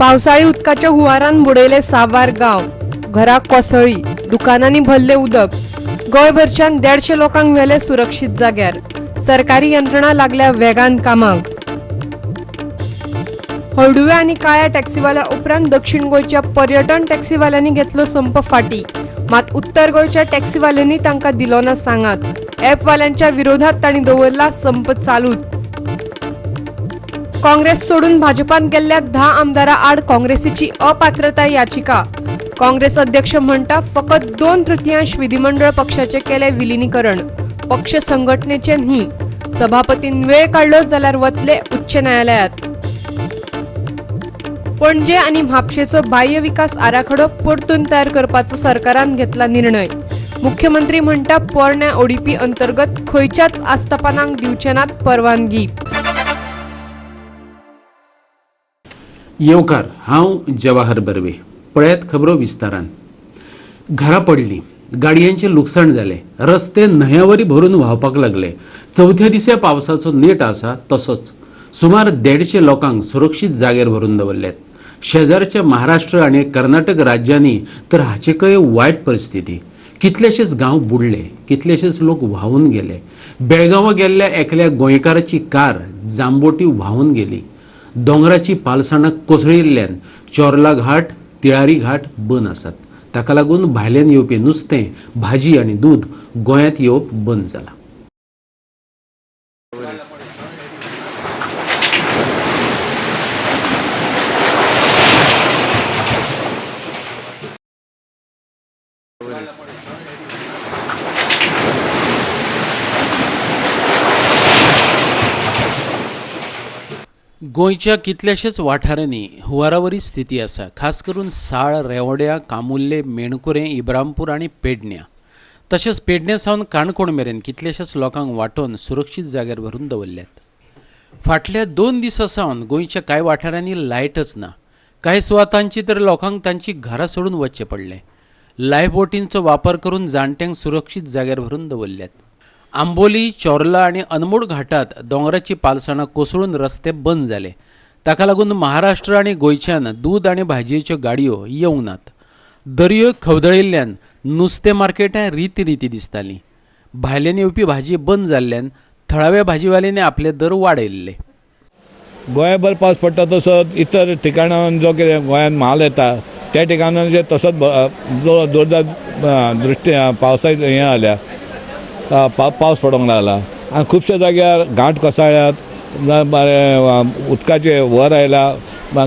पावसाळी उदकाच्या हुवारान बुडयले सावार गांव, घरां कोसळ्ळी, दुकानांनी भरले उदक. गोंयभरच्यान 150 लोकांक व्हेले सुरक्षीत जाग्यार. सरकारी यंत्रणा लागल्या वेगान कामाक. हळडुव्या आनी काळ्या टॅक्सीवाल्या उपरांत दक्षिण गोंयच्या पर्यटन टॅक्सीवाल्यांनी घेतलो संप फाटी. मात उत्तर गोंयच्या टॅक्सीवाल्यांनी तांकां दिलो ना सांगात. ॲपवाल्यांच्या विरोधात तांणी दवरला संप चालूच. काँग्रेस सोडून भाजपात गेल्ल्या 10 आमदारां आड काँग्रेसीची अपात्रताय याचिका. काँग्रेस अध्यक्ष म्हणटा फकत 2/3 विधिमंडळ पक्षाचे केले विलिनीकरण, पक्ष संघटनेचे न्ही. सभापतीन वेळ काढलो जाल्यार वतले उच्च न्यायालयात. पणजे आनी म्हापशेचो बाह्य विकास आराखडो परतून तयार करपाचो सरकारान घेतला निर्णय. मुख्यमंत्री म्हणटा पोरण्या ओडीपी अंतर्गत खंयच्याच आस्थापनांक दिवचे नात परवानगी. येवकार, हांव जवाहर बर्वे. पळयात खबरो विस्तारान. घरां पडलीं, गाडयांचें लुकसाण जालें, रस्ते न्हंयावरी भरून व्हांवपाक लागले. चवथ्या दिसा पावसाचो नेट आसा तसोच सुमार 150 लोकांक सुरक्षीत जाग्यार व्हरून दवरल्यात. शेजारच्या महाराष्ट्र आनी कर्नाटक राज्यांनी तर हाचेकय वायट परिस्थिती. कितलेशेच गांव बुडले, कितलेशेच लोक व्हांवून गेले. बेळगांवा गेल्ल्या एकल्या गोंयकाराची कार जांबोटी व्हांवून गेली. दोंगराची पालसाणां कोसळिल्ल्यान चोर्ला घाट, तिळारी घाट बंद आसात. ताका लागून भायल्यान येवपी नुस्तें, भाजी आनी दूद गोंयांत येवप बंद जालां. गोंयच्या कितल्याशाच वाठारांनी हुंवारावरी स्थिती आसा. खास करून साळ, रेवड्या, कामुर्ले, मेणकुरे, इब्रामपूर आनी पेडण्यां. तशेंच पेडण्यां सावन काणकोण मेरेन कितल्याशाच लोकांक वांटोवन सुरक्षीत जाग्यार व्हरून दवरल्यात. फाटल्या 2 दिसां सावन गोंयच्या कांय वाठारांनी लायटच ना. कांय सुवातांची तर लोकांक तांची घरां सोडून वचचें पडलें. लायफ बोटींचो वापर करून जाणट्यांक सुरक्षीत जाग्यार व्हरून दवरल्यात. आंबोली, चोर्ला आनी अनमोड घाटात दोंगराची पालसाणां कोसळून रस्ते बंद जाले. ताका लागून महाराष्ट्र आनी गोंयच्यान दूद आनी भाजयेच्यो गाडयो येवंक नात. दर्यो खवदळिल्ल्यान नुस्तें मार्केटां रिती दिसतालीं. भायल्यान येवपी भाजी बंद जाल्ल्यान थळाव्या भाजीवाल्यांनी आपले दर वाडयल्ले. गोंयभर पावस पडटा तसोच इतर ठिकाणां जो कितें गोंयांत म्हाल येता त्या ठिकाणांचेर तसोच जोरदार दृश्टी पावसाचे हें जाल्या. पावस पडोंक लागला आनी खुबश्या जाग्यार घाट कोसळ्ळ्यात, उदकाचे वर आयला,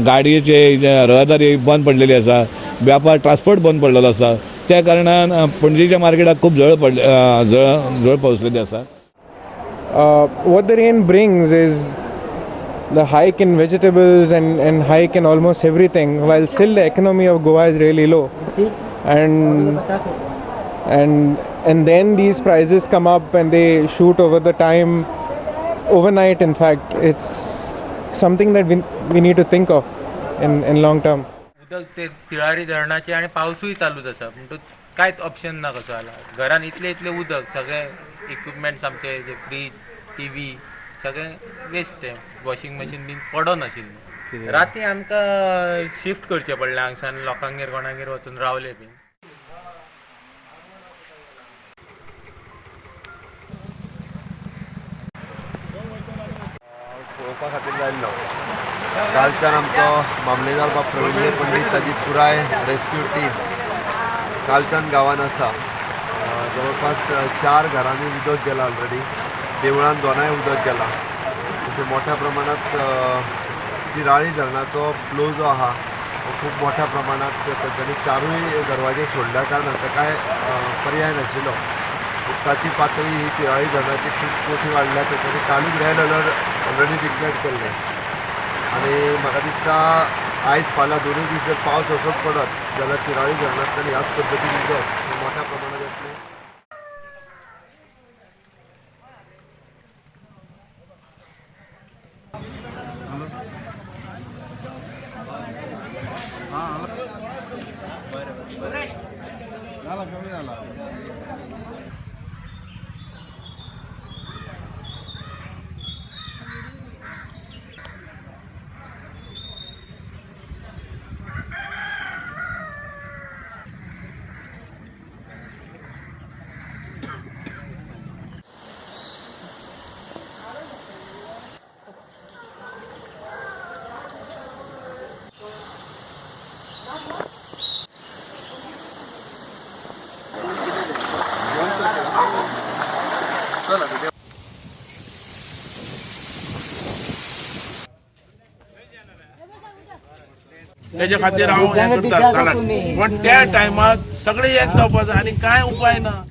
गाडयेचे रहदारी बंद पडलेली आसा, व्यापार ट्रान्सपोर्ट बंद पडलेलो आसा. त्या कारणान पणजेच्या मार्केटाक खूब झळ पावसलेली आसा. What the rain brings is the hike in vegetables and hike in almost everything, while still the economy of Goa is really low. And then these prices come up and they shoot over the time, overnight in fact. It's something that we need to think of in long term. उदक ते तिळारी धरणाचे आणि पावसूय चालूच आसा पूण कांयच option ना कसो जाला. घरान इतले उदक, सगळे इक्विपमेंट्स आमचे जे फ्रीज, टीव्ही सगळे वेस्ट. आहे वॉशिंग मशीन बीन पडोन आशिल्लें. राती आमकां शिफ्ट करचें पडलें हांगसान लोकांगेर कोणागेर वचून रावले बीन. पळोवपा खातीर जाल्लो. कालच्यान आमचो मामलेदार बाब प्रवीण पंडीत ताजी पुराय रेस्क्यू टीम कालच्यान गांवांत आसा. जवळपास 4 घरांनी उदक गेलां ऑलरेडी. देवळान 2 उदक गेलां. तशें मोठ्या प्रमाणांत तिराळी धरणाचो फ्लो जो आहा तो खूब मोठ्या प्रमाणांत तांच्यांनी 4 दरवाजे सोडल्या कारणान ताका पर्याय नाशिल्लो. उदकाची पातळी ही तिराळी धरणाची खूब मोठी वाडल्या. तांच्यांनी कालूच रेड अलर्ट ऑलरेडी डिक्लेअर केल्लें. आनी म्हाका दिसता आयज फाल्यां 2 दीस जर पावस असोच पडत जाल्यार तिराळी धरणांतल्यान ह्याच पद्दतीन उदक मोठ्या प्रमाणांत येतलें. तेजे खातीर हांव हें करता कालात. पण त्या टायमार सगळे एक जावपाक जाय आनी कांय उपाय ना.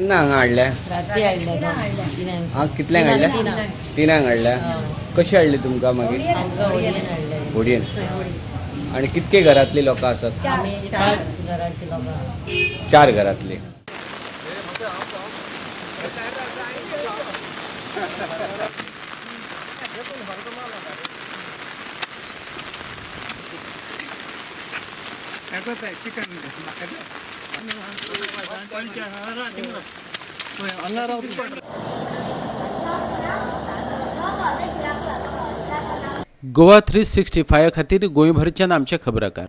ना हांगा हाडल्या राती हाडल्या हां कितल्यांक हाडल्या तिनांक हाडल्या कशी हाडली तुमकां मागीर आमकां होडयेन हाडल्या होडयेन आनी कितके घरांतली लोकां आसात आमी 5 घराची लोकां 4 घरांतली गोवा 365 खातीर गोंयभरच्यान आमचे खबराकार.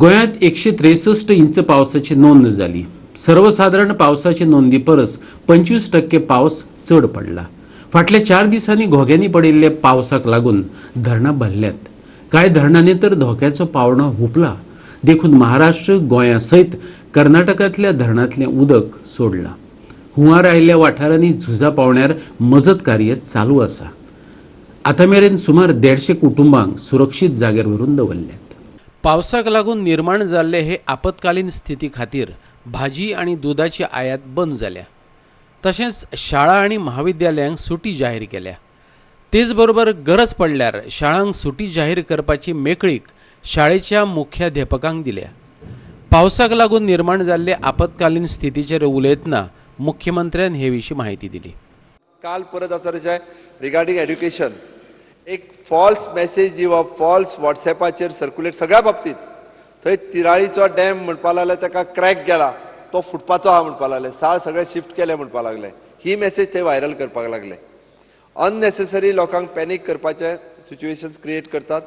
गोंयांत 163 इंच पावसाची नोंद जाली. सर्वसाधारण पावसाची नोंदी परस 25% पावस चड पडला. फाटल्या 4 दिसांनी घोग्यांनी पडिल्ल्या पावसाक लागून धरणां भरल्यात. कांय धरणांनी तर धोक्याचो पावंडो हुंपला. देखून महाराष्ट्र गोंया सयत कर्नाटकांतल्या धरणांतलें उदक सोडलां. हुंवार आयिल्ल्या वाठारांनी झुजा पावण्यार मजत कार्य चालू आसा. आतां मेरेन सुमार 150 कुटुंबांक सुरक्षीत जाग्यार व्हरून दवरल्यात. पावसाक लागून निर्माण जाल्ले हे आपतकालीन स्थिती खातीर भाजी आनी दुदाची आयात बंद जाल्या. तशेंच शाळा आनी महाविद्यालयांक सुटी जाहीर केल्या. तेच बरोबर गरज पडल्यार शाळांक सुटी जाहीर करपाची मेकळीक शाळेच्या मुख्याध्यापकांक दिल्या. पावसाक लागून निर्माण जाल्ले आपतकालीन स्थितीचेर उलयतना मुख्यमंत्र्यान हे विशीं माहिती दिली. काल परत आसा तशें रिगार्डींग एड्युकेशन एक फॉल्स मेसेज दिवप, फॉल्स वॉट्सॅपाचेर सर्क्युलेट सगळ्या बाबतींत. थंय तिराळीचो डॅम म्हणपा लागले ताका क्रॅक गेला, तो फुटपाचो आहा म्हणपा लागले, साळ सगळे शिफ्ट केले म्हणपा लागले. ही मेसेज थंय व्हायरल करपाक लागले. अननेसेसरी लोकांक पॅनीक करपाचे सिच्युएशन्स क्रिएट करतात.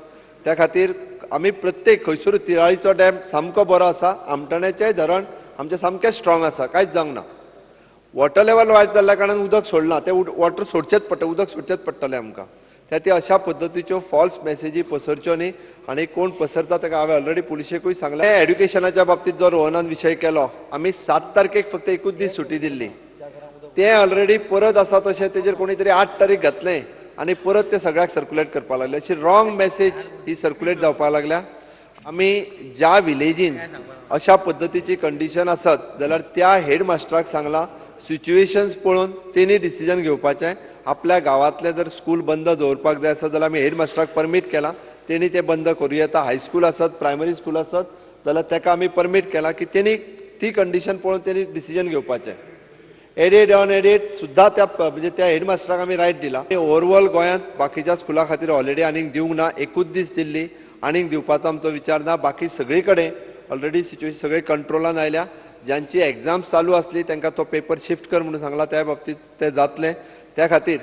त्या खातीर आमी प्रत्येक खंयसरूय तिराळीचो डॅम सामको बरो आसा, आमटण्याचेंय धरण आमचें सामकें स्ट्रॉंग आसा, कांयच जावंक ना. वॉटर लेवल वायज जाल्ल्या कारणान उदक सोडलां, तें वॉटर सोडचेंच पडटा, उदक सोडचेंच पडटलें आमकां. त्या अशा पद्दतीच्यो फॉल्स मेसेजी पसरच्यो न्ही. आनी कोण पसरता ताका हांवें ऑलरेडी पुलिशेकूय सांगलें. एड्युकेशनाच्या बाबतींत जो रोहनान विशय केलो, आमी 7 तारखेक फक्त 1 दीस सुटी दिल्ली. तें ऑलरेडी परत आसा तशें तेजेर कोणी तरी 8 तारीख घातलें आनी परत तें सगळ्याक सर्क्युलेट करपाक लागले. अशी रॉंग मेसेज ही सर्क्युलेट जावपाक लागल्या. आमी ज्या विलेजीन अशा पद्दतीची कंडिशन आसत जाल्यार त्या हेडमास्टराक सांगलां सिच्युएशन्स पळोवन तेणी डिसिजन घेवपाचें. आपल्या गांवांतले जर स्कूल बंद दवरपाक जाय आसत जाल्यार आमी हेडमास्टराक परमीट केलां, तेणी तें बंद करूं येता. हायस्कूल आसत, प्रायमरी स्कूल आसत जाल्यार ताका आमी परमीट केलां की तेणी ती कंडिशन पळोवन तेणी डिसिजन घेवपाचें. एडेड ऑन एडेड सुद्दां त्या म्हणजे त्या हेडमास्टराक आमी रायट दिला. ओवरऑल गोंयांत बाकीच्या स्कुला खातीर ऑलरेडी आनीक दिवंक ना, 1 दीस दिल्ली, आनीक दिवपाचो आमचो विचार ना. बाकी सगळी कडेन ऑलरेडी सिच्युएशन सगळे कंट्रोलान आयल्या. ज्यांची एग्जाम्स चालू आसली तांकां तो पेपर शिफ्ट कर म्हणून सांगला, त्या बाबतींत तें जातलें. त्या खातीर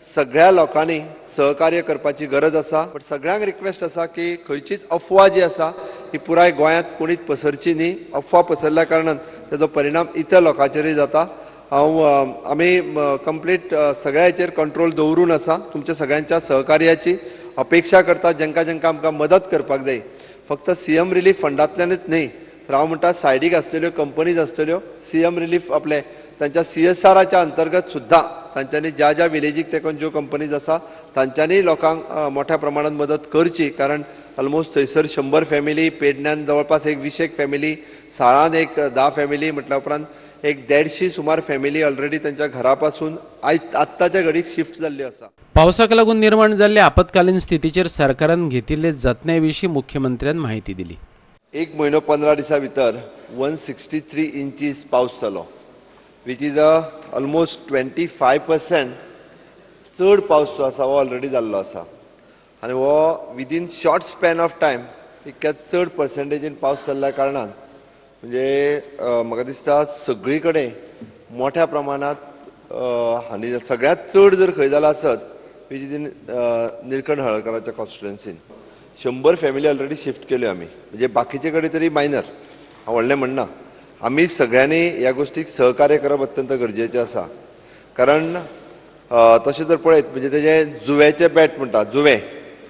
सगळ्या लोकांनी सहकार्य करपाची गरज आसा. बट सगळ्यांक रिक्वेस्ट आसा की खंयचीच अफवा जी आसा ही पुराय गोंयांत कोणीच पसरची न्ही. अफवा पसरल्या कारणान तेजो परिणाम इतर लोकांचेरूय जाता. आमी कंप्लीट सगळ्या हेचेर कंट्रोल दवरून आसा. तुमच्या सगळ्यांच्या सहकार्याची अपेक्षा करता. जेंकां जेंकां आमकां मदत करपाक जाय, फक्त सीएम रिलीफ फंडांतल्यानूच न्ही, तर हांव म्हणटा सायडीक आसलेल्यो कंपनीज आसलेल्यो सीएम रिलीफ आपले तांच्या CSRच्या अंतर्गत सुद्दां तांच्यांनी ज्या ज्या विलेजीक तेकून ज्यो कंपनीज आसा तांच्यांनी लोकांक मोठ्या प्रमाणात मदत करची. कारण ऑलमोस्ट थंयसर 100 फॅमिली, पेडण्यान जवळपास एक 20 फॅमिली, साळान एक 10 फॅमिली, म्हटल्या उपरांत एक 150 सुमार फॅमिली ऑलरेडी त्यांच्या घरापासून आत्ताच्या घडीक शिफ्ट जाल्ल्यो आसा. पावसाक लागून निर्माण जाल्ल्या आपतकालीन स्थितीचेर सरकारान घेतिल्ले जतनाये विशीं मुख्यमंत्र्यान माहिती दिली. 1 म्हयनो 15 दिसां भितर 163 इंचीस पावस जालो, वीच इज ऑलमोस्ट 25% चड पावस जो आसा हो ऑलरेडी जाल्लो आसा. आनी हो within short span of time इतक्या चड पर्संटेजीन पावस जाल्ल्या कारणान म्हणजे म्हाका दिसता सगळी कडेन मोठ्या प्रमाणात हानी सगळ्यांत चड जर खंय जाला आसत पी निलकंठ हळर्कराच्या कॉन्स्टिट्युएन्सीन 100 फॅमिली ऑलरेडी शिफ्ट केल्यो आमी, म्हणजे बाकीचे कडेन तरी मायनर, हांव व्हडलें म्हणना. आमी सगळ्यांनी ह्या गोष्टीक सहकार्य करप अत्यंत गरजेचें आसा. कारण तशें जर पळयत म्हणजे तेजे जुव्याचे बॅट म्हणटा, जुवे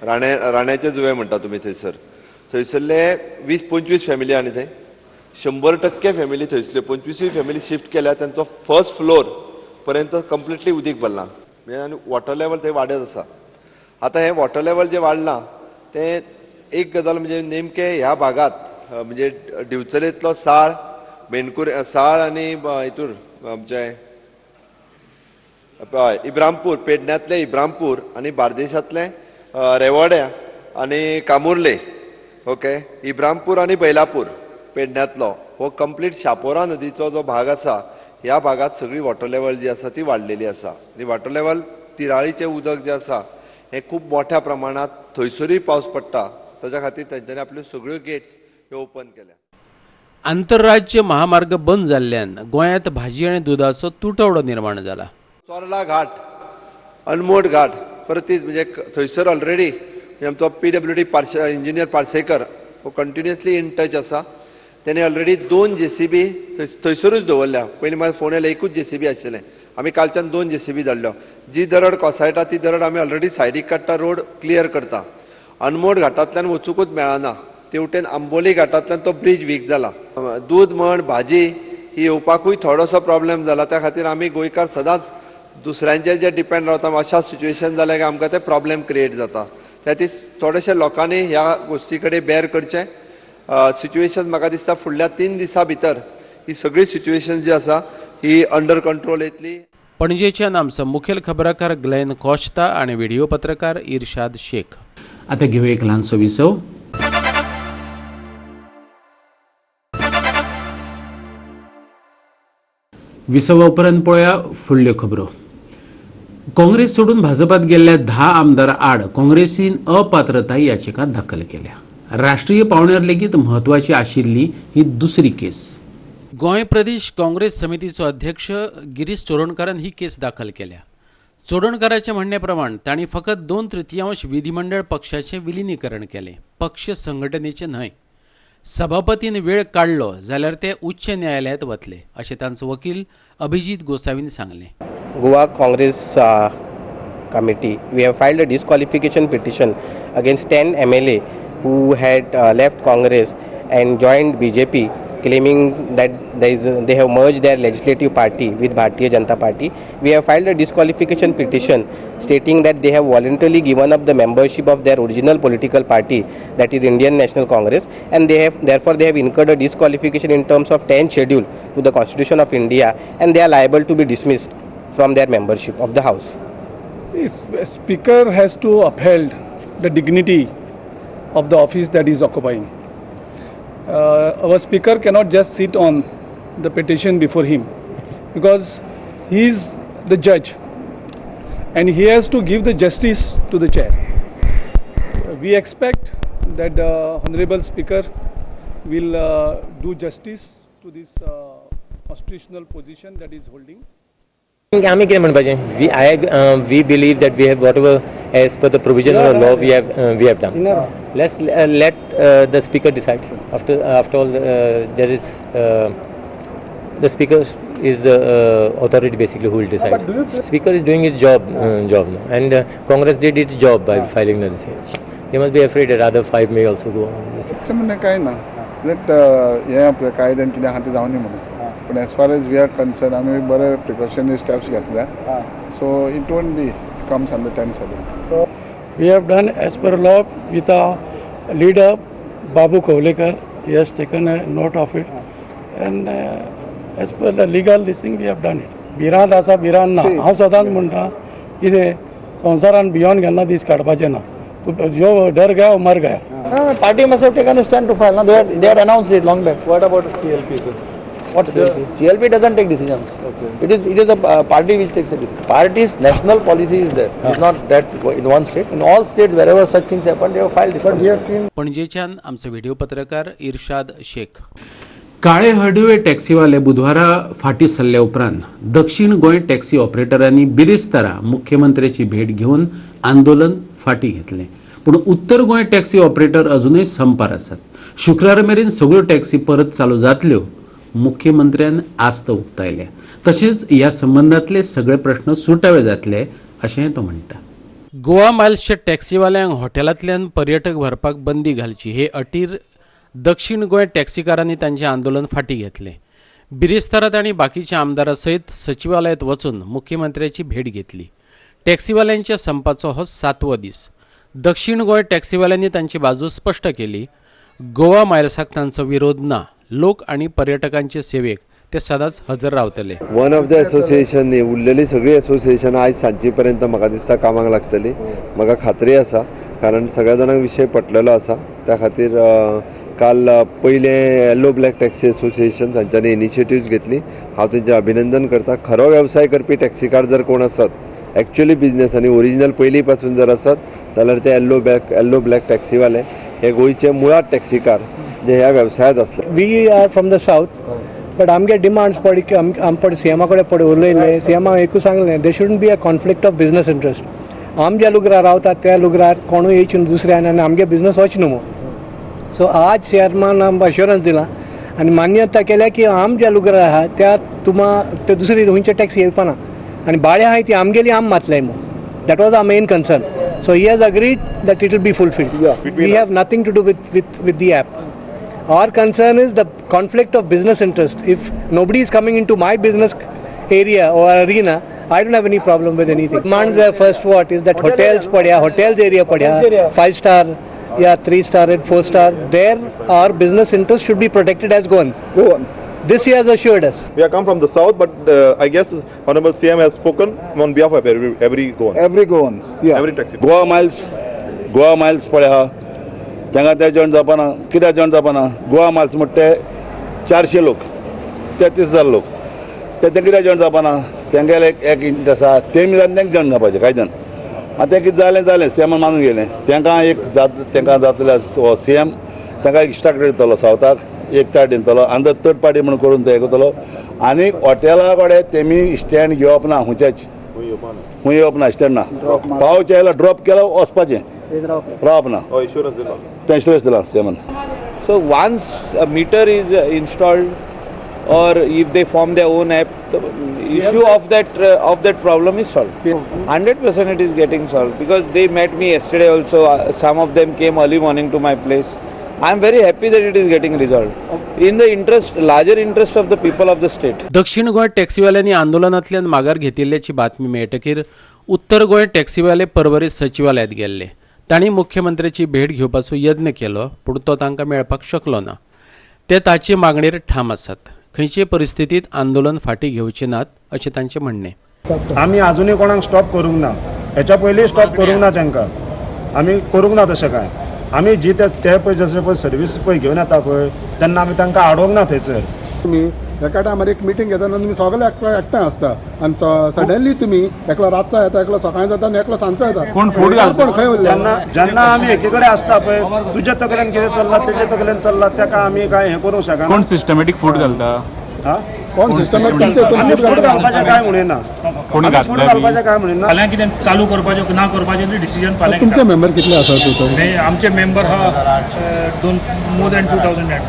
राण्याचे जुवे म्हणटा तुमी थंयसरले 20-25 फॅमिली आनी थंय 100% फॅमिली थंयसल्यो 25 फॅमिली शिफ्ट केल्या. तांचो फर्स्ट फ्लोर पर्यंत कंप्लिटली उदीक भरलां, म्हणजे आनी वॉटर लेवल थंय वाडत आसा. आतां हें वॉटर लेवल जें वाडलां तें एक गजाल म्हणजे नेमके ह्या भागात म्हणजे दिवचलेंतलो साळ, मेणकुरे साळ आनी हितूर आमचे इब्रामपूर, पेडण्यातले इब्रामपूर आनी बार्देशांतले रेवाड्या आनी कामुर्ले, ओके, इब्रामपूर आनी बैलापूर पेडण्यातलो हो कंप्लीट शापोरा नदीचो जो भाग आसा ह्या भागात सगळी वॉटर लेवल जी आसा ती वाडलेली आसा. आनी वॉटर लेवल तिराळीचें उदक जें आसा हें खूब मोठ्या प्रमाणात थंयसरूय पावस पडटा, ताच्या खातीर तांच्यांनी आपल्यो सगळ्यो गेट्स ह्यो ओपन केल्या. आंतरराज्य महामार्ग बंद जाल्ल्यान गोंयांत भाजी आनी दुदाचो तुटवडो निर्माण जाला. चोरला घाट, अनमोड घाट परतीच म्हणजे थंयसर ऑलरेडी आमचो PWD इंजिनियर पार्सेकर हो कंटिन्युअसली इन टच आसा. तेणे ऑलरेडी 2 JCB थंयसरूच दवरल्या. पयलीं म्हाका फोन येयलो एकूच JCB आशिल्लें, आमी कालच्यान 2 JCB धाडलो. जी दरड कोसळटा ती दरड आमी ऑलरेडी सायडीक काडटा, रोड क्लियर करता. अनमोड घाटांतल्यान वचूंकूच मेळना, तेवटेन आंबोली घाटांतल्यान तो ब्रिज वीक जाला. दूद म्हण भाजी ही येवपाकूय थोडोसो प्रॉब्लेम जाला. त्या खातीर आमी गोंयकार सदांच दुसऱ्यांचेर जे डिपेंड रावता, अशा सिच्युएशन जालें की आमकां ते प्रॉब्लेम क्रिएट जाता. त्या खातीर थोडेशे लोकांनी ह्या गोश्टी कडेन बेर करचें. सिच्युएशन म्हाका दिसता फुडल्या 3 दिसां भितर ही सगळी सिच्युएशन जी आसा ही अंडर कंट्रोल येतली. पणजेच्यान आमचो मुखेल खबराकार ग्लेन कॉस्ता आनी व्हिडिओ पत्रकार इर्शाद शेख. आतां घेऊ एक ल्हानसो विसव. विसवा उपरांत पळोवया फुडल्यो खबरो. काँग्रेस सोडून भाजपात गेल्ल्या 10 आमदार आड काँग्रेसीन अपात्रताय याचिका दाखल केल्या. राष्ट्रीय पावण्यार लेगीत म्हत्वाची आशिल्ली ही दुसरी केस. गोंय प्रदेश काँग्रेस समितीचो अध्यक्ष गिरीश चोडणकारान ही केस दाखल केल्या. चोडणकाराच्या म्हणणे प्रमाण तांणी फकत 2/3 विधिमंडळ पक्षाचे विलिनीकरण केले, पक्ष संघटनेचे न्हय. सभापतीन वेळ काडलो जाल्यार ते उच्च न्यायालयात वतले अशें तांचो वकील अभिजीत गोसावीन सांगले. Goa Congress committee, we have filed a disqualification petition against 10 MLA who had left Congress and joined BJP, claiming that they have merged their legislative party with Bharatiya Janata Party. We have filed a disqualification petition stating that they have voluntarily given up the membership of their original political party, that is Indian National Congress, and therefore they have incurred a disqualification in terms of 10th schedule to the Constitution of India, and they are liable to be dismissed from their membership of the House. See, Speaker has to uphold the dignity of the office that he is occupying. Our Speaker cannot just sit on the petition before him, because he is the judge and he has to give the justice to the chair. We expect that the Honorable Speaker will do justice to this constitutional position that he is holding. आम्ही कितें म्हणपाचें, we believe that we have whatever as per the provision of the law we have done. Let's let the speaker decide. After all, there is the speaker is the authority basically who will decide. Speaker is doing his job now, and Congress did its job by filing the receipt. They must be afraid that other 5 may also go on. म्हणजे काय ना, late हे आपल्या कायद्यान कितें आहा तें जावनी म्हणून. पण as far as we R concern आमी बरे प्रिकॉशनरी स्टेप्स घेतल्या, so it won't be comes under 10th schedule. We have done as per law with our leader Babu Kovlekar. He has taken a note of it, and as per the legal this thing we have done it. बिरांत आसा बिरांत ना. हांव सदांच म्हणटा कितें संवसारान beyond केन्ना दीस काडपाचें ना. तूं जो डर गया वो मर गया. Party must have taken a stand to file. No, they had announced it long back. What about CLP, sir? What CLP? CLP doesn't take decisions. Okay. It is the party which takes a decision. Party's national policy is there. It's not that in one state. In all states, wherever such things happen, they have filed this. But we have seen. पणजेच्यान आमचो video पत्रकार इर्शाद शेख. काळे हळदुवे टॅक्सीवाले बुधवारा फाटी सरले उपरांत दक्षिण Goa taxi ऑपरेटरांनी बिरेस्तारा मुख्यमंत्र्याची भेट घेवन आंदोलन फाटी घेतले. पूण उत्तर गोंय टॅक्सी ऑपरेटर अजूनय संपार आसात. शुक्रारा मेरेन सगळ्यो टॅक्सी परत चालू जातल्यो मुख्यमंत्र्यान आस्त उक्तायल्या. तशेंच ह्या संबंधातले सगळे प्रश्न सुटावे जातले अशेंय तो म्हणटा. गोवा मायल्सच्या टॅक्सीवाल्यांक हॉटेलांतल्यान पर्यटक व्हरपाक बंदी घालची हे अटीर दक्षिण गोंय टॅक्सीकारांनी तांचें आंदोलन फाटी घेतलें. बिरेस्तारात आनी बाकीच्या आमदारां सयत सचिवालयात वचून मुख्यमंत्र्याची भेट घेतली. टॅक्सीवाल्यांच्या संपाचो हो 7वो दीस. दक्षिण गोंय टॅक्सीवाल्यांनी तांची बाजू स्पश्ट केली. गोवा मायल्साक तांचो विरोध ना. लोक आनी पर्यटकांचे सेवेक ते सदांच हजर रावतले. वन ऑफ द एसोसिएशन उरलेली सगळी एसोसिएशनां आयज सांजे पर्यंत म्हाका दिसता कामाक लागतली. म्हाका खात्री आसा, कारण सगळ्या जाणांक विशय पटलेलो आसा. त्या खातीर काल पयलें येलो ब्लॅक टॅक्सी एसोसिएशन तांच्यांनी इनिशिएटिव्ह घेतली. हांव तेंचें अभिनंदन करता. खरो वेवसाय करपी टॅक्सीकार जर कोण आसत, एक्चुअली बिझनेस आनी ओरिजिनल पयलीं पासून जर आसत जाल्यार ते येलो ब्लॅक टॅक्सीवाले हे गोंयचे मुळात टॅक्सीकार जे ह्या वेवसायांत आसले. We are from the south, but आमगे डिमांड्स पडी आम पड सीएमा कडेन पड उलयले. सीएमा एकूच सांगलें दे shouldn't be a conflict of business interest. आम ज्या लुगरार रावतात त्या लुगरार कोणूय येवचून दुसऱ्यान आनी आमगे बिजनस वच न्हू. सो आज चेअरमॅन आमकां अश्युरन्स दिला आनी मान्यता केल्या की आम ज्या लुगरार आहा त्या ते दुसरी खंयचे टॅक्सी येवपाना आनी भाडें आहाय ती आमगेली आम मातले मो. That was our main concern. So he has agreed that it will be fulfilled. We have nothing to do with the app. Our concern is the conflict of business interest. If nobody is coming into my business area or arena, I don't have any problem with anything. Demands were first what is that hotels area padya, 5-star, 3-star and 4-star. There our business interest should be protected as Goans. This he has assured us. We have come from the south, but I guess Honorable CM has spoken on behalf of every Goan. Every Goans, yeah. Every taxi. Goa Miles पळय आहा तांकां ते join जावपाना. कित्याक join जावपाना? Goa Miles म्हणटा ते 400 लोक, 33,000 लोक ते कित्याक जॉयन जावपाना? तांकां एक इंट्रस्ट आसा, तेमी जावन तांकां जॉयन जावपाचें कायद्यान. आतां तें कितें जालें सीएमान मानून गेलें. तांकां जातले सीएम तांकां एक स्ट्रक्चर दितलो सावथाक, एक ताट दितलो आनी थर्ड पार्टी म्हणून करून ते हे करतलो. आनी हॉटेला कडेन तेमी स्टँड घेवप ना. खंयच्याच खंय येवप ना स्टँड ना. पावचे जाल्यार ड्रॉप केलो वचपाचें, रावप ना. इन्शुरन्स दिला सीएमान. So once a meter is installed or if they form their own app, the issue of that problem is solved. 100% it is getting solved because they met me yesterday also. Some of them came early morning to my place. I am very happy that it is getting resolved in the larger interest of the people of the state. दक्षिण गोंय टॅक्सीवाल्यांनी आंदोलनांतल्यान माघार घेतिल्ल्याची बातमी मेळटकीर उत्तर गोंय टॅक्सीवाले परवरी सचिवालयात गेल्ले. तांणी मुख्यमंत्र्याची भेट घेवपाचो यत्न केलो, पूण तो तांकां मेळपाक शकलो ना. ते ताचे मागणेर ठाम आसात. खंयचे परिस्थितीत आंदोलन फाटी घेवचे नात अशें तांचें म्हणणें. आमी आजुनूय कोणाक स्टॉप करूंक ना. हेच्या पयलीं स्टॉप करूंक ना तांकां. आमी करूंक ना तशें काय. आमी जी ते पळय जशें पळय सर्वीस पळय घेवन येता पळय तेन्ना आमी तांकां आडोवंक ना थंयसर. तुम्ही एका टायमार एक मिटींग घेतना तुम्ही सगळे एकठांय आसता आनी सडनली तुम्ही एकलो रातचा येता, एकलो सकाळी जाता आनी एकलो सांजचो येता. कोण फूड घालता? जेन्ना आमी एके कडेन आसता पळय तुजे तकलेन कितें चल्ला तेजे तकलेन चल्ला ताका आमी काय हें करूंक शकना. कोण सिस्टमॅटीक फूड घालता? कोण सिस्टमॅटीक फूड घालपाचें काय म्हणिना. फूड घालपाचें काय म्हणिना. फाल्यां कितें चालू करपाचें ना करपाचें डिसिजन फाल्यां. तुमचे मेंबर कितले आसा टोटल? आमचे मेंबर हा मोर दॅन 2000.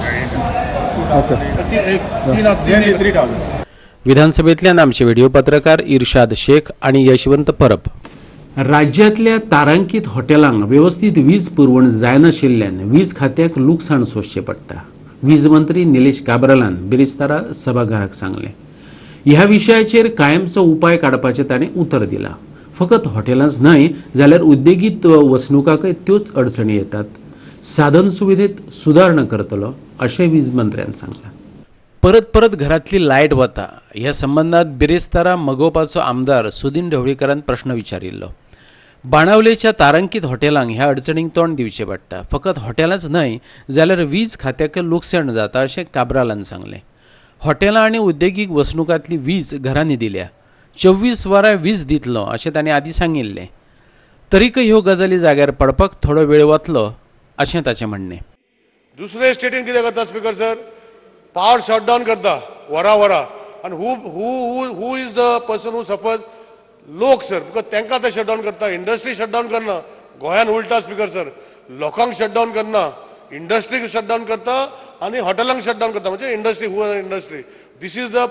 विधानसभेतल्यान आमचे व्हिडिओ पत्रकार इर्शाद शेख आणि यशवंत परब. राज्यातल्या तारांकीत हॉटेलांक व्यवस्थित वीज पुरवण जायनाशिल्ल्यान वीज खात्याक लुकसाण सोंसचें पडटा. वीज मंत्री निलेश काब्रालान बिरेस्तारा सभाघराक सांगलें. ह्या विशयाचेर कायमचो उपाय काडपाचें ताणें उतर दिलां. फकत हॉटेलांच न्हय जाल्यार उद्देगीत वसणुकांकय त्योच अडचणी येतात. साधन सुविधेत सुदारणा करतलो अशें वीज मंत्र्यान सांगलां. परत घरातली लायट वता ह्या संबंधात बिरेस्तारा मगोवपाचो आमदार सुदीन ढवळीकरान प्रश्न विचारिल्लो. बाणावलेच्या तारांकीत हॉटेलांक ह्या अडचणींक तोंड दिवचें पडटा. फकत हॉटेलांच न्हय जाल्यार वीज खात्याक लुकसाण जाता अशें काब्रालान सांगलें. हॉटेलां आनी उद्देगीक वसणुकांतली वीज घरांनी दिल्या. 24 वरां वीज दितलो अशें ताणें आदीं सांगिल्लें. तरीकय ह्यो गजाली जाग्यार पडपाक थोडो वेळ वतलो अशें ताचें म्हणणें. दुसरे स्टेटीन कितें करता स्पीकर सर? पावर शटडावन करता वरा आनी who is the person who suffers? लोक सर, बिकॉज तांकां ते शटडावन करता. इंडस्ट्री शटडावन करना. गोंयान उलटा स्पीकर सर, लोकांक शटडावन करना, इंडस्ट्रीक शटडावन करता आनी हॉटेलांक शटडावन करता. म्हणजे industry, who our industry. This is the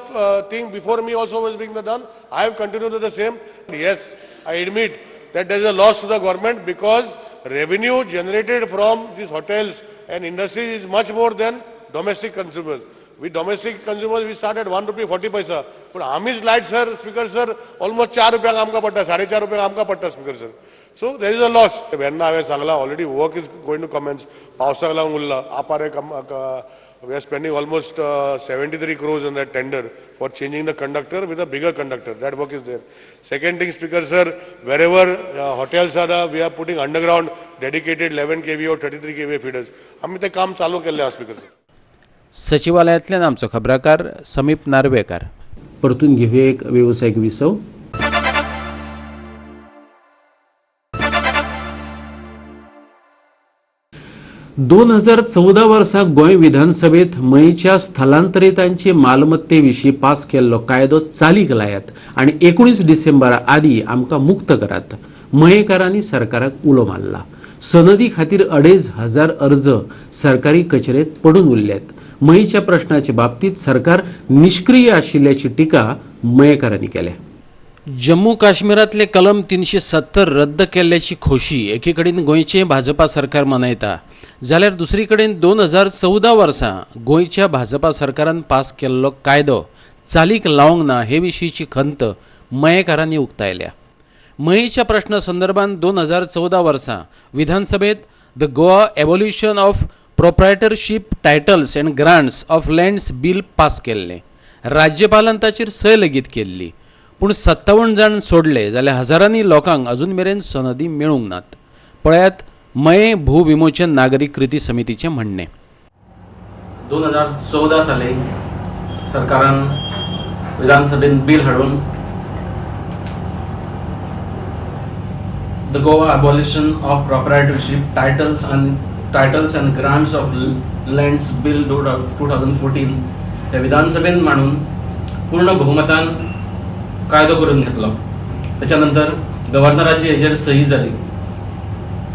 thing before me also was being done. I have continued the same. Yes, I admit that there is a loss to the government because revenue generated from these hotels and industries is much more than domestic consumers. We domestic consumers, we start at 1 rupee 40 paisa. But Amish light sir, speaker sir, almost 4 rupees amka patta, 4.5 rupees amka patta speaker sir. So there is a loss. When I have sangla already work is going to commence. Pausagla ulla apare we are spending almost 73 crores on that tender for changing the conductor with a bigger conductor. That work is there. Second thing, speaker sir, wherever hotels are, we are putting underground dedicated 11 kV or 33 kV feeders. आम्ही ते काम चालू केले आहे speaker sir. सचिवालयातल्यान आमचो खबराकार समीप नार्वेकार. परतून घेऊया एक व्यावसायिक विसव. दोन 2014 वर्सा गोंय विधानसभेत मयेच्या स्थलांतरितांचे मालमत्तेविशीं पास केल्लो कायदो चालीक लायात आनी 19 डिसेंबरा आदी आमकां मुक्त करात. मयेकारांनी सरकाराक उलो मारला. सनदी खातीर 2,500 अर्ज सरकारी कचेरेत पडून उरल्यात. मयेच्या प्रश्नाच्या बाबतीत सरकार निष्क्रिय आशिल्ल्याची टिका मयेकारांनी केल्या. जम्मू काश्मीरातले कलम 370 रद्द केल्ल्याची खोशी एकीकडेन गोंयचे भाजपा सरकार मनयता जाल्यार दुसरी कडेन 2014 वर्सा गोंयच्या भाजपा सरकारान पास केल्लो कायदो चालीक लावंक ना हे विशींची खंत मयेकारांनी उक्तायल्या. मयेच्या प्रश्ना संदर्भात 2014 वर्सा विधानसभेत the Goa evolution of proprietorship titles and grants of lands bill pass केल्लें. राज्यपालान ताचेर सय लेगीत केल्ली. पूण 57 जाण सोडले जाल्यार हजारांनी लोकांक अजून मेरेन सनदी मेळूंक नात. पळयात मये भूविमोचन नागरिक कृती समितीचे म्हणणे. 2014 साली सरकारान विधानसभेत बिल हाडून the Goa abolition of proprietorship titles and grants of lands bill 2014 हे विधानसभेत मांडून पूर्ण बहुमतान कायदो करून घेतलो. त्याच्यानंतर गव्हर्नराची हेजेर सही जाली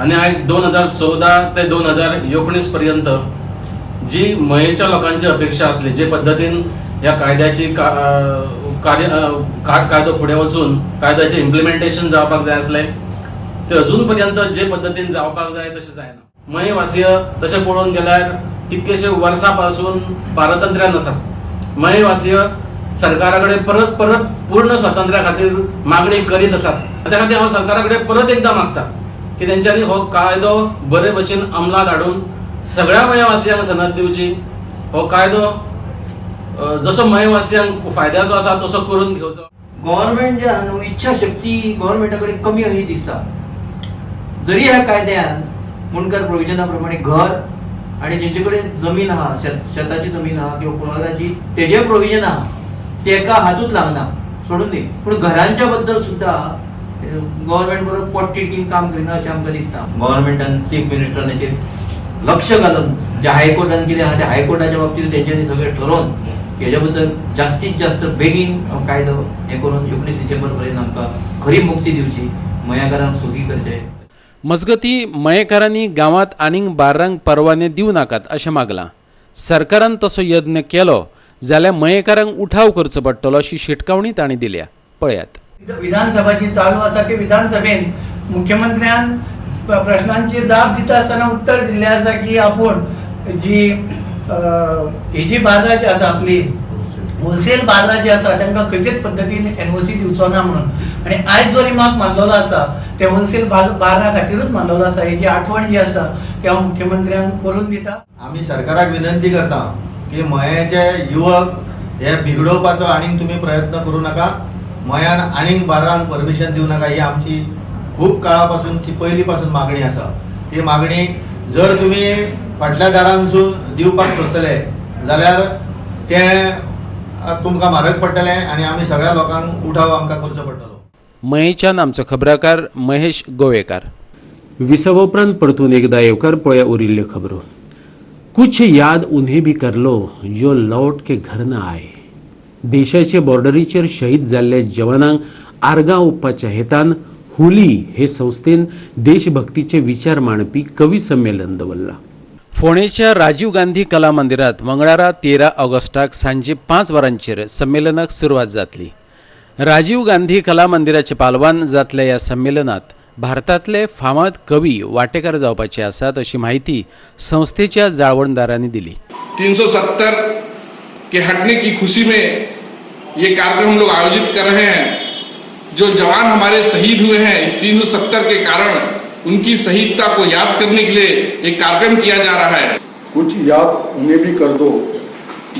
आणि आज 2014 ते 2019 पर्यंत जी मयेच्या लोकांची अपेक्षा असली, जे पद्धतीन या कायद्याची कायदो फुडें वचून कायद्याचे इम्प्लिमेंटेशन जावपाक जाय असले ते अजून पर्यंत जे पद्धतीन जावपाक जाय तशें जायना. मये वासीय तशें पळोवन गेल्यार कितकेशे वर्सां पासून पारतंत्र्यान आसात. मये वासीय सरकाराकडे परत पूर्ण स्वातंत्र्या खातीर मागणी करीत आसात. त्या खातीर हांव सरकाराकडे परत एकदा मागता की तेंच्यांनी हो कायदो बरे भशेन अंमलात हाडून सगळ्या मयवासियांक सनद दिवची. हो कायदो जसो मयवासियांक फायद्याचो आसा तसो करून घेवचो. गव्हर्नमेंट जे आहा न्हू, इच्छाशक्ती गव्हर्नमेंटा कडेन कमी अशी दिसता. जरी ह्या कायद्यान मुणकार प्रोविजना प्रमाणे घर आणि जेंचे कडेन जमीन आहा, शेताची जमीन आहा किंवा कुळागराची तेजे प्रोविजन आहा तेका हातूच लागना, सोडून दी. पूण घरांच्या बद्दल सुद्धा गव्हर्नमेंट बरोबर पोटतिडकीन काम करिना अशें आमकां दिसता. गव्हर्नमेंटान चीफ मिनिस्टरान हेचेर लक्ष घालून जे हायकोर्टान कितें आहा त्या हायकोर्टाच्या बाबतींत तेंच्यांनी सगळें ठरोवन हेच्या बद्दल जास्तीत जास्त बेगीन कायदो हे करून 19 डिसेंबर पर्यंत आमकां खरी मुक्ती दिवची, मयेकारांक सुखी करचे. मजगती मयेकारांनी गांवांत आनीक बार्रांक परवाने दिवं नाकात अशें मागलां. सरकारान तसो यत्न केलो जाल्यार मयेकारांक उठाव करचो पडटलो अशी शिटकावणी तांणी दिल्या. पळयात. विधानसभा जी चालू आसा ती विधानसभेन मुख्यमंत्र्यान प्रश्नांची जाप दिता आसतना उत्तर दिल्लें आसा की आपूण जी ही जी बाजारां जी आसा आपली होलसेल बाजारां जी आसा तांकां खंयचेच पद्दतीन एनओसी दिवचो ना म्हणून. आनी आयज जो रिमार्क मारलेलो आसा ते होलसेल बाजारां खातीरूच मारलेलो आसा. हेची आठवण जी आसा ती हांव मुख्यमंत्र्यांक करून दिता. आमी सरकाराक विनंती करता की मयेचे युवक हे बिगडोवपाचो आनीक तुमी प्रयत्न करूं नाका. मयान आनीक बार्रांक परमिशन दिवं नाका. ही आमची खूब काळा पासूनची पयली पासून मागणी आसा. ही मागणी जर तुमी फाटल्या दारांसून दिवपाक सोदतले जाल्यार तें तुमकां म्हारग पडटलें आनी आमी सगळ्या लोकांक उठाव आमकां करचो पडटलो. मयेच्यान आमचो खबराकार महेश गोवेकार. विसव उपरांत परतून एकदा येवकार पळया उरिल्ल्यो खबरो. कुछ याद उन्हें भी कर लो जो लौट के घर न आए. देशाचे बॉर्डरीचेर शहीद जाल्ले जवानांक आर्गां ओपपाच्या हेतान हुली हे संस्थेन देशभक्तीचे विचार मांडपी कवी संमेलन दवरला. फोंडेच्या राजीव गांधी कला मंदिरात मंगळारा 13 ऑगस्टाक सांजे 5 वरांचेर संमेलनाक सुरवात जातली. राजीव गांधी कला मंदिराचे पालवान जातल्या ह्या संमेलनात भारतातले फामाद कवी वांटेकार जावपाचे आसात अशी माहिती संस्थेच्या जाळवणदारांनी दिली. 370 के हटने की खुशी में ये कार्यक्रम हम लोग आयोजित कर रहे हैं. जो जवान हमारे शहीद हुए हैं इस 370 के कारण उनकी शहीदता को याद करने के लिए एक कार्यक्रम किया जा रहा है. कुछ याद उन्हें भी कर दो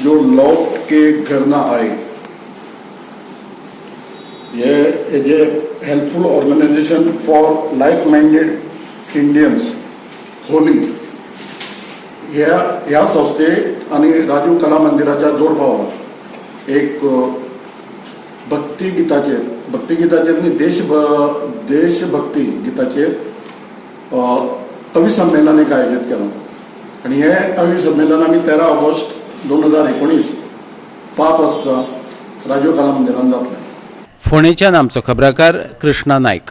जो लौट के घर ना आए. ये is a helpful organisation for like minded Indians होली. ह्या संस्थे आणि राजीव कला मंदिराच्या जोडभावाला एक भक्तिगीताचेर आणि देशभक्ती गीताचेर कवी संमेलन एक आयोजित केलं. आणि हे कवी संमेलन आम्ही 13 ऑगस्ट 2019 5 वाजता राजीव कला मंदिरात जातले. फोंडेच्यान आमचो खबराकार कृष्णा नायक.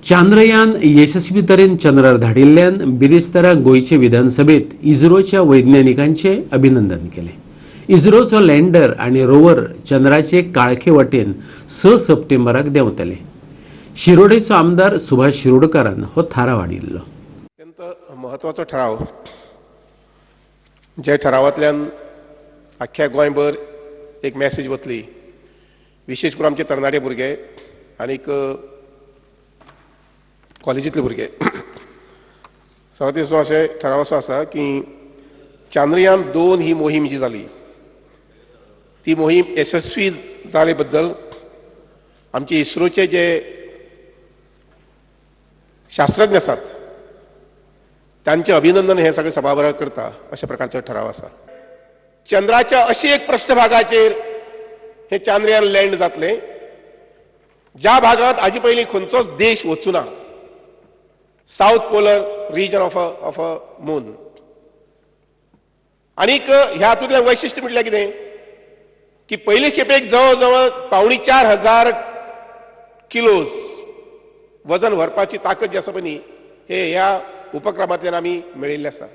चांद्रयान यशस्वी तरेन चंद्रार धाडिल्ल्यान बिरेस्तारा गोंयचे विधानसभेत इस्रोच्या वैज्ञानिकांचे अभिनंदन केले. इस्रोचो लँडर आणि रोवर चंद्राचे काळखे वटेन 6 सप्टेंबराक देंवतले. शिरोडेचो आमदार सुभाष शिरोडकारान हो थाराव हाडिल्लो. अत्यंत महत्वाचो ठराव. ज्या ठरावांतल्यान आख्ख्या गोंयभर एक मॅसेज वतली. विशेष करून आमचे तरणाटे भुरगे आनीक कॉलेजींतले भुरगे. सगळ्यात दिसो अशें ठराव असो आसा की चांद्रयान 2 ही मोहीम जी जाली ती मोहीम यशस्वी जाले बद्दल आमचे इस्रोचे जे शास्त्रज्ञ आसात त्यांचे अभिनंदन हे सगळे सभागृह करता अशा प्रकारचो ठराव आसा. चंद्राच्या अशी एक पृष्ठभागाचेर हे चांद्रयान लँड जातले ज्या भागात आजी पयलीं खंयचोच देश वचूना. South polar region of a moon. आनीक ह्या हातूंतलें वैशिश्ट्य म्हटल्यार कितें की पयले खेपेक जवळ जवळ 4,500 किलोज वजन व्हरपाची ताकद जी आसा पळय न्ही हे ह्या उपक्रमांतल्यान आमी मेळिल्लें आसा.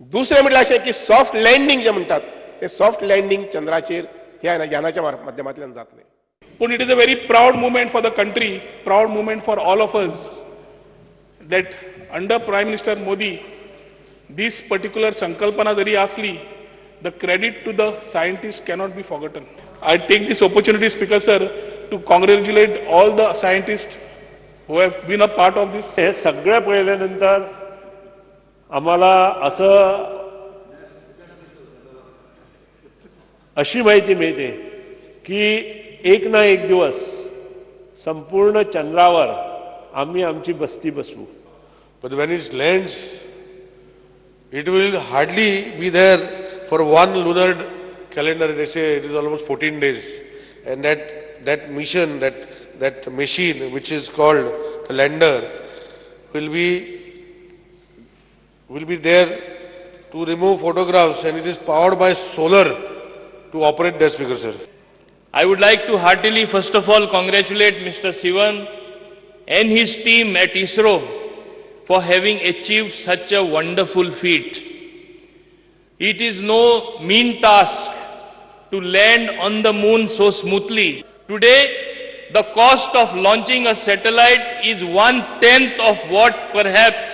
दुसरें म्हटल्यार अशें की सॉफ्ट लँडींग जे म्हणटात ते सॉफ्ट लँडींग चंद्राचेर ह्या यानाच्या माध्यमांतल्यान जातलें. पूण it is a very proud movement for the country, proud movement for all of us that under Prime Minister Modi this particular sankalpana jari asli, the credit to the scientists cannot be forgotten. I take this opportunity, Speaker sir, to congratulate all the scientists who have been a part of this. हे सगळे पळयल्यानंतर आम्हाला असं अशी माहिती मिळते की एक ना एक दिवस संपूर्ण चंद्रावर आम्ही आमची बस्ती बसवू. But when it lands, it will hardly be there for one lunar calendar. They say it is almost 14 days. And that mission, that machine which is called the lander will be there to remove photographs, and it is powered by solar to operate that, Speaker sir. I would like to heartily first of all congratulate Mr. Sivan and his team at ISRO for having achieved such a wonderful feat. It is no mean task to land on the moon so smoothly. Today, the cost of launching a satellite is 1/10 of what perhaps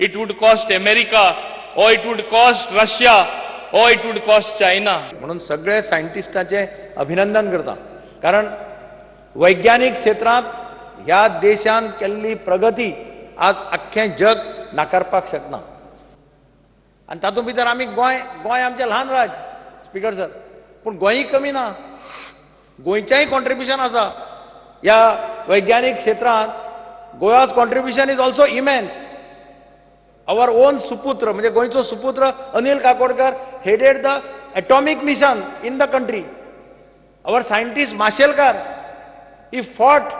it would cost America, or it would cost Russia, or it would cost China. म्हणून सगळे सायंटिस्टांचे अभिनंदन करता. कारण वैज्ञानिक क्षेत्रात ह्या देशान केल्ली प्रगती आज अख्खें जग नाकारपाक शकना. आनी तातूंत भितर आमी गोंय आमचें ल्हान राज स्पीकर सर, पूण गोंय कमी ना. गोंयचेंय कॉन्ट्रिब्युशन आसा ह्या वैज्ञानीक क्षेत्रांत. Goa's contribution is also immense. Our own सुपुत्र म्हणजे गोंयचो सुपुत्र Anil Kakodkar headed the atomic mission in the country. Our scientist Mashelkar he fought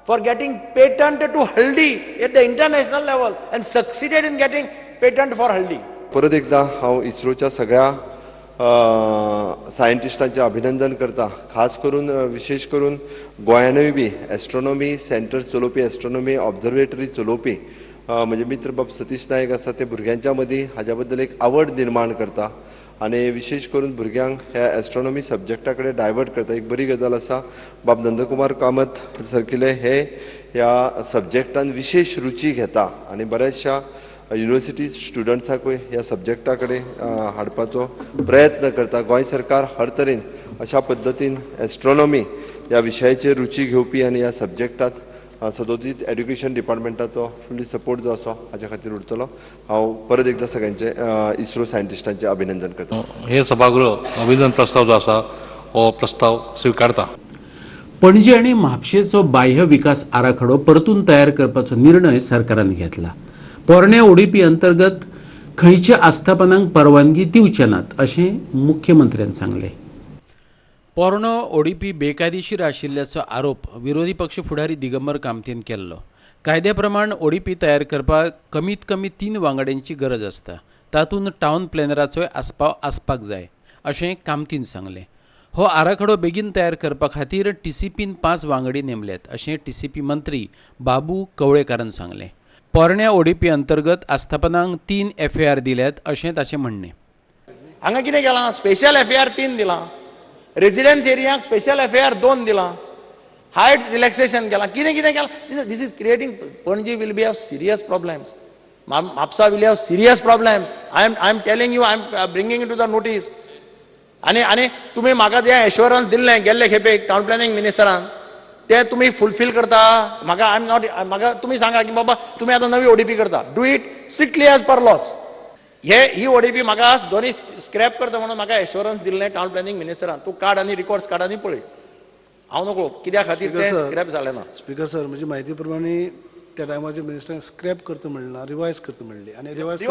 for getting patent to Haldi at the international level and succeeded in getting patent for Haldi. परत एकदा हांव इस्रोच्या सगळ्या सायंटिस्टांचे अभिनंदन करता. खास करून विशेष करून गोंयानूय बी एस्ट्रोनॉमी सेंटर चलोवपी, एस्ट्रोनॉमी ऑब्झर्वेटरी चलोवपी म्हणजे मित्र बाब सतीश नायक आसा ते भुरग्यांच्या मदीं हाज्या बद्दल एक आवड निर्माण करता आनी विशेष करून भुरग्यांक ह्या एस्ट्रोनॉमी सब्जेक्टा कडेन डायवर्ट करता. एक बरी गजाल आसा. बाब नंदकुमार कामत सारकिले हे ह्या सब्जेक्टान विशेष रुची घेता आनी बऱ्याचशा युनिवर्सिटी स्टुडंट्सांकूय ह्या सब्जेक्टा कडेन हाडपाचो प्रयत्न करता. गोंय सरकार हर तरेन अशा पद्दतीन एस्ट्रोनॉमी ह्या विशयाचेर रुची घेवपी आनी ह्या सब्जेक्टांत सदोदीत एड्युकेशन डिपार्टमेंटाचो फुल्ली सपोर्ट जो आसा हाच्या खातीर उरतलो. हांव परत एकदा सगळ्यांचे इस्रो सायंटिस्टांचे अभिनंदन करता. हे सभागृह अभिनंदन प्रस्ताव जो आसा हो प्रस्ताव स्वीकारता. पणजी आनी म्हापशेचो बाह्य विकास आराखडो परतून तयार करपाचो निर्णय सरकारान घेतला. पोरण्या ओडीपी अंतर्गत खंयच्या आस्थापनांक परवानगी दिवचे नात अशें मुख्यमंत्र्यान सांगलें. पोरनो ओडीपी बेकायदेशीर आशिल्ल्याचो आरोप विरोधी पक्ष फुडारी दिगंबर कामतीन केल्लो. कायद्या प्रमाण ओडीपी तयार करपाक कमीत कमी 3 वांगड्यांची गरज आसता. तातूंत टावन प्लॅनराचोय आस्पाव आसपाक जाय अशें कामतीन सांगलें. हो आराखडो बेगीन तयार करपा खातीर टीसीपीन 5 वांगडी नेमल्यात अशें टीसीपी मंत्री बाबू कवळेकारान सांगलें. पोरण्या ओडीपी अंतर्गत आस्थापनांक 3 FAR दिल्यात अशें ताचें म्हणणें. हांगा कितें केलां? स्पेशल FAR 3 दिलां, रेजिडेन्स एरियाक स्पेशल FAR 2 दिलां, हायट रिलॅक्सेशन केलां. कितें कितें केलां? This is creating. Panaji will be have serious problems. Mapusa will have serious problems. I am telling you, I am bringing to the notice. आनी तुमी म्हाका जें एश्योरन्स दिल्लें गेल्ले खेपे टावन प्लॅनिंग मिनिस्टरान ते तुमी फुलफील करता. म्हाका तुमी सांगा की बाबा तुमी आतां नवी ओडीपी करता, do it strictly as per laws. ही ओडीपी म्हाका दोन्ही स्क्रॅप करता म्हणून म्हाका एश्योरन्स दिल्लें टावन प्लॅनिंग मिनिस्टरान. तूं काड आनी रिकॉर्ड्स काड आनी पळय. हांव नकळो कित्या खातीर ते स्क्रॅप जालें ना. स्पीकर सर, म्हजी म्हायती प्रमाणे त्या टायमाचेर मिनिस्टरान स्क्रॅप करता म्हणला, रिवायज करता म्हणली आनी रिवायज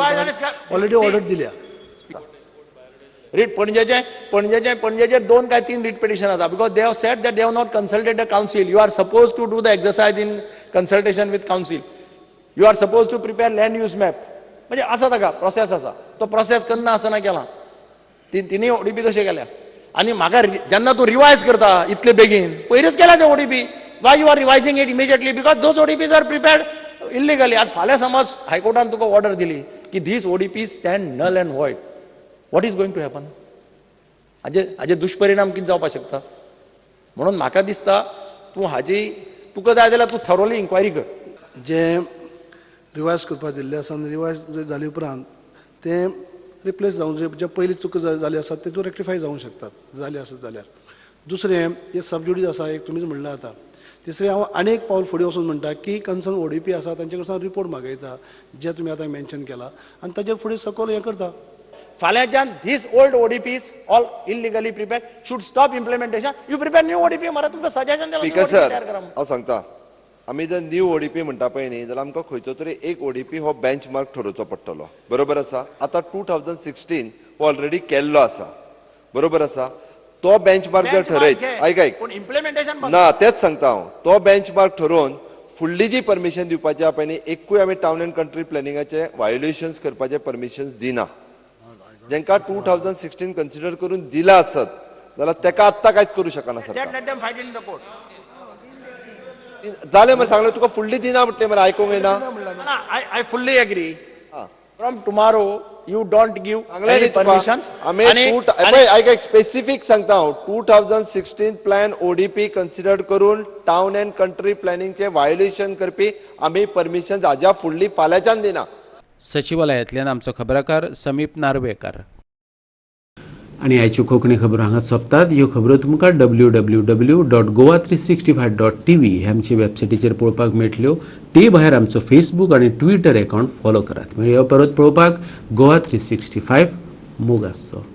ऑलरेडी ऑर्डर दिल्या. रीट पणजेचे 2 काय 3 रीट पिटिशन आसा because they have said that they have not consulted the council. You are suppose to do the exercise in consultation with council. You are suppose to prepare land use map. म्हणजे आसा ताका process आसा. तो process करना आसतना केला. तिनूय ODP तशें केल्या. आनी म्हाका जेन्ना तूं रिवायज करता इतले बेगीन, पयलींच केल्या ते ODP. Why you are revising it immediately? Because those ODPs are prepared illegally. आज फाल्यां समज हायकोर्टान तुका ऑर्डर दिली की this ODP stand null and void, what is going to happen? हाजे दुश्परिणाम कितें जावपाक शकता? म्हणून म्हाका दिसता तुका जाय जाल्यार तूं थरोली इन्क्वायरी कर. जे रिवायज करपाक दिल्ले आसा आनी रिवायज जाले उपरांत ते रिप्लेस जावं जे पयलीं चुको जाली आसा तेतून रेक्टिफाय जावंक शकतात जाले आसत जाल्यार. दुसरें हे सबज्युडीज आसा, एक तुमीच म्हणला आतां. तिसरें हांव आनी एक पावल फुडें वचून म्हणटा की कन्सर्न ओडीपी आसा तांचे कडच्यान रिपोर्ट मागयता जे तुमी आतां मेन्शन केला आनी ताचेर फुडें सकयल हें करता. फाल्यांच्यान this old ODPs all illegally prepare should stop implementation. You prepare new ODP. मरा तुमकां सजेशन स्पीकर सर, हांव सांगता, आमी जर न्यू ओडीपी म्हणटा पळय न्ही जाल्यार आमकां खंयचो तरी एक ओडीपी हो बेंचमार्क ठरोवचो पडटलो. बरोबर आसा? आतां 2016 हो ऑलरेडी केल्लो आसा. बरोबर आसा? तो बेंचमार्क जर ठरयत, आयक ना तेच सांगता हांव, तो बेंचमार्क ठरोवन फुडली जी परमिशन दिवपाची आहा पळय न्ही, एकूय आमी टावन अँड कंट्री प्लॅनिंगाचे वायोलेशन्स करपाचे परमिशन्स दिना. जेंका 2016 कन्सिडर करून दिला आसत जाल्यार तेका आत्तां कांयच करूं शकना सरकार. जालें मरे सांगलें तुका फुडली दिना म्हटलें मरे आयकूंक येना. I fully agree. From tomorrow you don't give any permissions. आमी स्पेसिफीक सांगता हांव, 2016 प्लॅन ओडीपी कन्सिडर करून टावन अँड कंट्री प्लॅनिंगचे वायोलेशन करपी आमी परमिशन हाज्या फुडली फाल्यांच्यान दिना. सचिवालयातल्यान आमचो खबराकार समीप नार्वेकार. आनी आयच्यो कोंकणी खबरो हांगा सोंपतात. ह्यो खबरो तुमकां www.goa365.tv हे आमचे वेबसायटीचेर पळोवपाक मेळटल्यो. ते भायर आमचो फेसबूक आनी ट्विटर अकावंट फॉलो करात. मेळया परत पळोवपाक. गोवा 365 मोग आसचो.